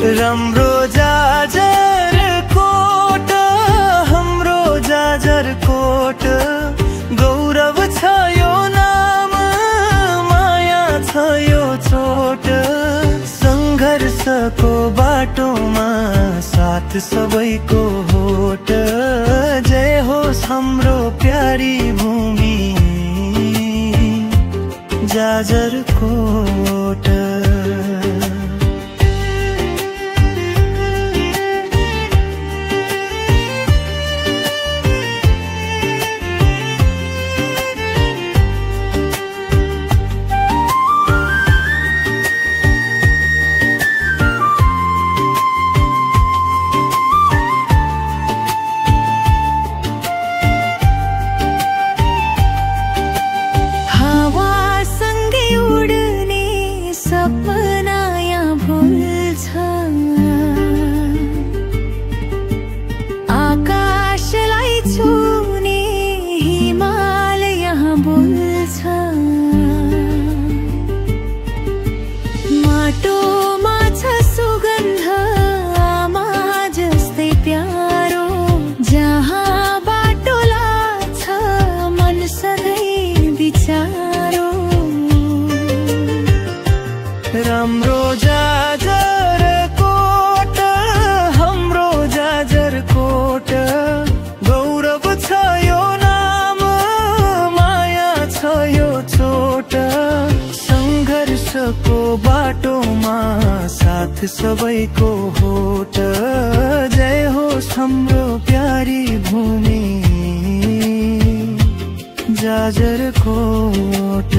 राम्रो जाजरकोट हाम्रो जाजरकोट गौरव छ यो नाम माया छ यो चोट संघर्षको बाटोमा साथ सबैको होट जय होस् हाम्रो प्यारी भूमि जाजरकोट। राम्रो जाजरकोट हाम्रो जाजरकोट गौरव छ यो नाम माया छ यो चोट संघर्षको बाटोमा साथ सबैको होट जय होस् हाम्रो प्यारी भूमि जाजरकोट।